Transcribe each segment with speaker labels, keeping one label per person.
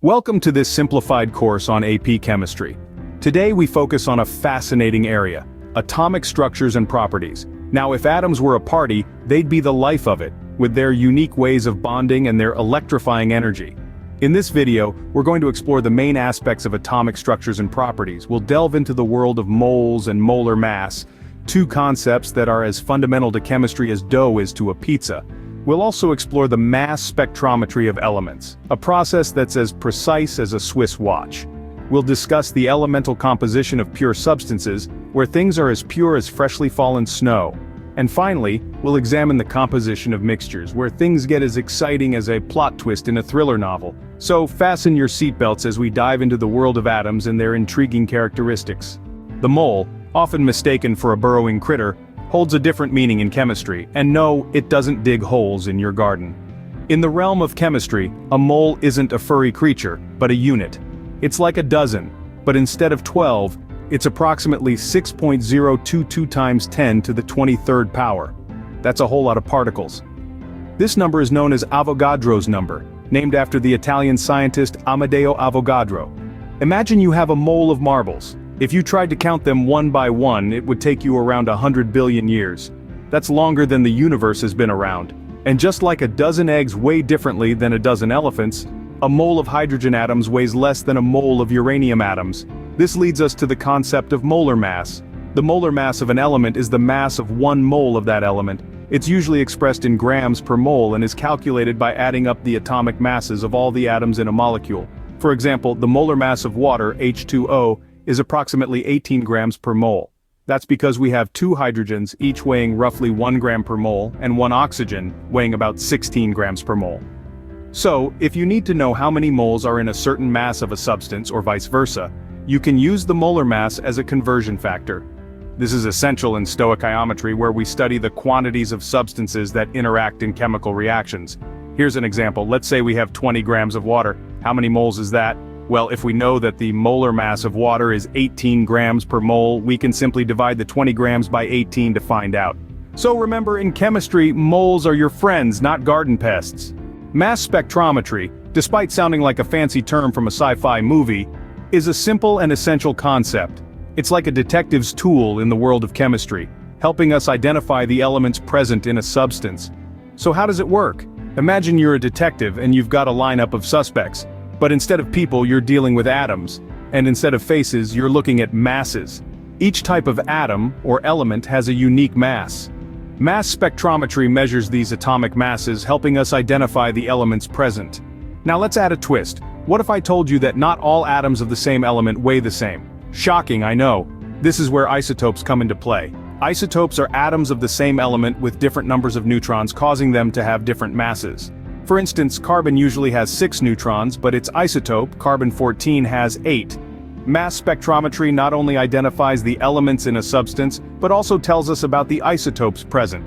Speaker 1: Welcome to this simplified course on AP Chemistry. Today we focus on a fascinating area: atomic structures and properties. Now, if atoms were a party, they'd be the life of it, with their unique ways of bonding and their electrifying energy. In this video, we're going to explore the main aspects of atomic structures and properties. We'll delve into the world of moles and molar mass, two concepts that are as fundamental to chemistry as dough is to a pizza. We'll also explore the mass spectrometry of elements, a process that's as precise as a Swiss watch. We'll discuss the elemental composition of pure substances, where things are as pure as freshly fallen snow. And finally, we'll examine the composition of mixtures, where things get as exciting as a plot twist in a thriller novel. So fasten your seatbelts as we dive into the world of atoms and their intriguing characteristics. The mole, often mistaken for a burrowing critter, holds a different meaning in chemistry, and no, it doesn't dig holes in your garden. In the realm of chemistry, a mole isn't a furry creature, but a unit. It's like a dozen, but instead of 12, it's approximately 6.022 times 10 to the 23rd power. That's a whole lot of particles. This number is known as Avogadro's number, named after the Italian scientist Amedeo Avogadro. Imagine you have a mole of marbles. If you tried to count them one by one, it would take you around 100 billion years. That's longer than the universe has been around. And just like a dozen eggs weigh differently than a dozen elephants, a mole of hydrogen atoms weighs less than a mole of uranium atoms. This leads us to the concept of molar mass. The molar mass of an element is the mass of one mole of that element. It's usually expressed in grams per mole and is calculated by adding up the atomic masses of all the atoms in a molecule. For example, the molar mass of water, H2O, is approximately 18 grams per mole. That's because we have two hydrogens, each weighing roughly 1 gram per mole, and one oxygen, weighing about 16 grams per mole. So, if you need to know how many moles are in a certain mass of a substance or vice versa, you can use the molar mass as a conversion factor. This is essential in stoichiometry, where we study the quantities of substances that interact in chemical reactions. Here's an example. Let's say we have 20 grams of water. How many moles is that? Well, if we know that the molar mass of water is 18 grams per mole, we can simply divide the 20 grams by 18 to find out. So remember, in chemistry, moles are your friends, not garden pests. Mass spectrometry, despite sounding like a fancy term from a sci-fi movie, is a simple and essential concept. It's like a detective's tool in the world of chemistry, helping us identify the elements present in a substance. So how does it work? Imagine you're a detective and you've got a lineup of suspects. But instead of people, you're dealing with atoms. And instead of faces, you're looking at masses. Each type of atom, or element, has a unique mass. Mass spectrometry measures these atomic masses, helping us identify the elements present. Now let's add a twist. What if I told you that not all atoms of the same element weigh the same? Shocking, I know. This is where isotopes come into play. Isotopes are atoms of the same element with different numbers of neutrons, causing them to have different masses. For instance, carbon usually has 6 neutrons, but its isotope, carbon-14, has 8. Mass spectrometry not only identifies the elements in a substance, but also tells us about the isotopes present.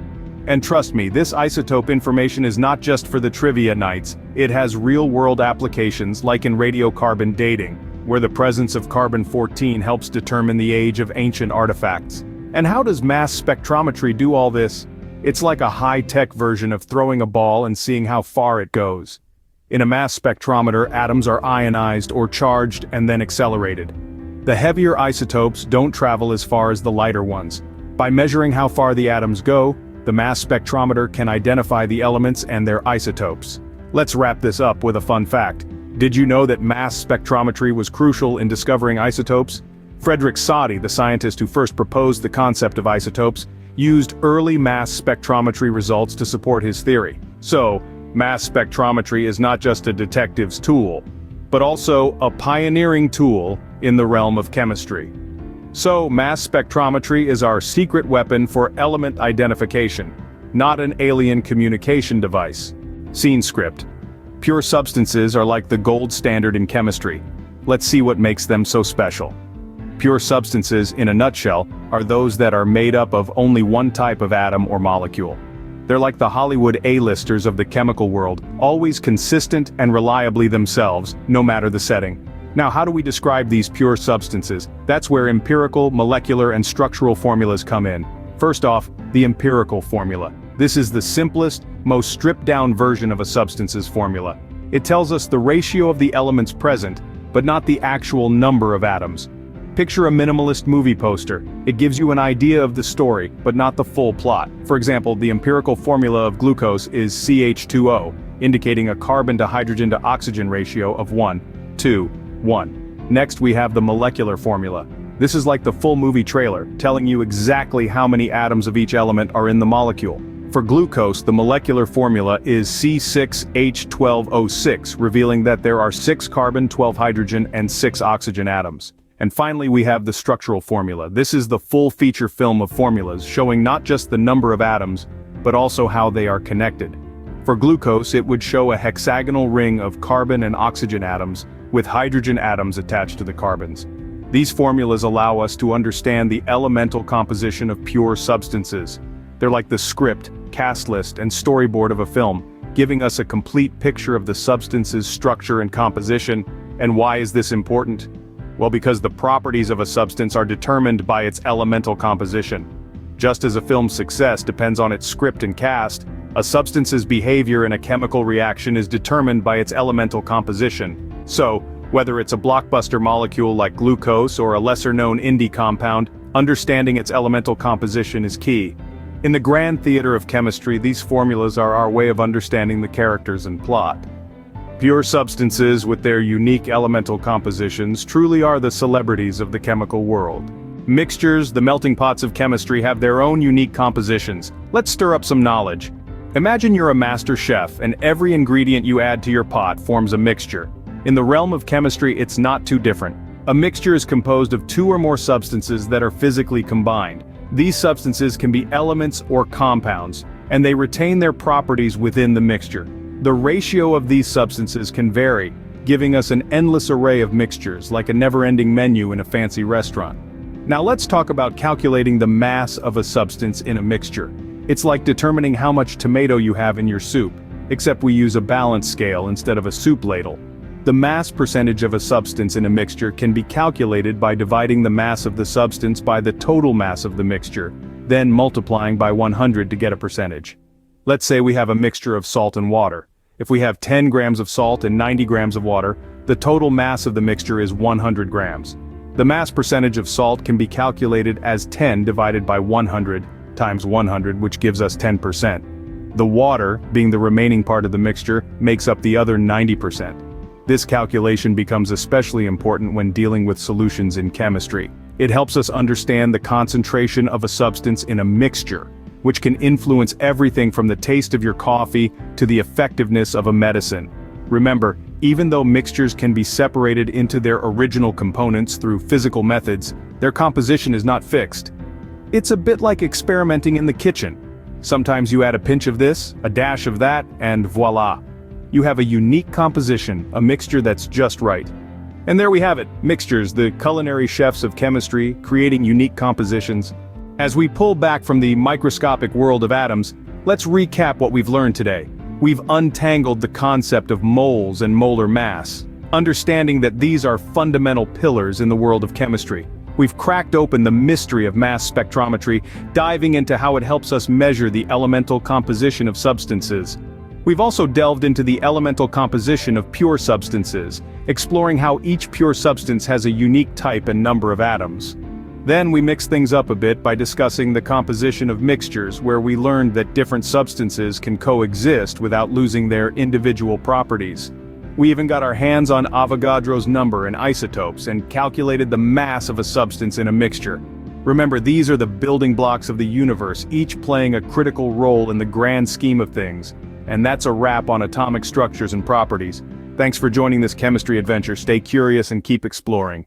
Speaker 1: And trust me, this isotope information is not just for the trivia nights. It has real-world applications, like in radiocarbon dating, where the presence of carbon-14 helps determine the age of ancient artifacts. And how does mass spectrometry do all this? It's like a high-tech version of throwing a ball and seeing how far it goes. In a mass spectrometer, atoms are ionized or charged and then accelerated. The heavier isotopes don't travel as far as the lighter ones. By measuring how far the atoms go, the mass spectrometer can identify the elements and their isotopes. Let's wrap this up with a fun fact. Did you know that mass spectrometry was crucial in discovering isotopes? Frederick Soddy, the scientist who first proposed the concept of isotopes, used early mass spectrometry results to support his theory. So, mass spectrometry is not just a detective's tool, but also a pioneering tool in the realm of chemistry. So, mass spectrometry is our secret weapon for element identification, not an alien communication device. Scene script. Pure substances are like the gold standard in chemistry. Let's see what makes them so special. Pure substances, in a nutshell, are those that are made up of only one type of atom or molecule. They're like the Hollywood A-listers of the chemical world, always consistent and reliably themselves, no matter the setting. Now, how do we describe these pure substances? That's where empirical, molecular, and structural formulas come in. First off, the empirical formula. This is the simplest, most stripped-down version of a substance's formula. It tells us the ratio of the elements present, but not the actual number of atoms. Picture a minimalist movie poster. It gives you an idea of the story, but not the full plot. For example, the empirical formula of glucose is CH2O, indicating a carbon to hydrogen to oxygen ratio of 1:1. Next we have the molecular formula. This is like the full movie trailer, telling you exactly how many atoms of each element are in the molecule. For glucose, the molecular formula is C6H12O6, revealing that there are 6 carbon, 12 hydrogen, and 6 oxygen atoms. And finally we have the structural formula. This is the full feature film of formulas, showing not just the number of atoms, but also how they are connected. For glucose, it would show a hexagonal ring of carbon and oxygen atoms, with hydrogen atoms attached to the carbons. These formulas allow us to understand the elemental composition of pure substances. They're like the script, cast list, and storyboard of a film, giving us a complete picture of the substance's structure and composition. And why is this important? Well, because the properties of a substance are determined by its elemental composition. Just as a film's success depends on its script and cast, a substance's behavior in a chemical reaction is determined by its elemental composition. So, whether it's a blockbuster molecule like glucose or a lesser-known indie compound, understanding its elemental composition is key. In the grand theater of chemistry, these formulas are our way of understanding the characters and plot. Pure substances with their unique elemental compositions truly are the celebrities of the chemical world. Mixtures, the melting pots of chemistry, have their own unique compositions. Let's stir up some knowledge. Imagine you're a master chef and every ingredient you add to your pot forms a mixture. In the realm of chemistry, it's not too different. A mixture is composed of 2 or more substances that are physically combined. These substances can be elements or compounds, and they retain their properties within the mixture. The ratio of these substances can vary, giving us an endless array of mixtures, like a never-ending menu in a fancy restaurant. Now let's talk about calculating the mass of a substance in a mixture. It's like determining how much tomato you have in your soup, except we use a balance scale instead of a soup ladle. The mass percentage of a substance in a mixture can be calculated by dividing the mass of the substance by the total mass of the mixture, then multiplying by 100 to get a percentage. Let's say we have a mixture of salt and water. If we have 10 grams of salt and 90 grams of water, the total mass of the mixture is 100 grams. The mass percentage of salt can be calculated as 10 divided by 100 times 100, which gives us 10%. The water, being the remaining part of the mixture, makes up the other 90%. This calculation becomes especially important when dealing with solutions in chemistry. It helps us understand the concentration of a substance in a mixture, which can influence everything from the taste of your coffee to the effectiveness of a medicine. Remember, even though mixtures can be separated into their original components through physical methods, their composition is not fixed. It's a bit like experimenting in the kitchen. Sometimes you add a pinch of this, a dash of that, and voila. You have a unique composition, a mixture that's just right. And there we have it, mixtures, the culinary chefs of chemistry, creating unique compositions. As we pull back from the microscopic world of atoms, let's recap what we've learned today. We've untangled the concept of moles and molar mass, understanding that these are fundamental pillars in the world of chemistry. We've cracked open the mystery of mass spectrometry, diving into how it helps us measure the elemental composition of substances. We've also delved into the elemental composition of pure substances, exploring how each pure substance has a unique type and number of atoms. Then we mixed things up a bit by discussing the composition of mixtures, where we learned that different substances can coexist without losing their individual properties. We even got our hands on Avogadro's number and isotopes and calculated the mass of a substance in a mixture. Remember, these are the building blocks of the universe, each playing a critical role in the grand scheme of things. And that's a wrap on atomic structures and properties. Thanks for joining this chemistry adventure. Stay curious and keep exploring.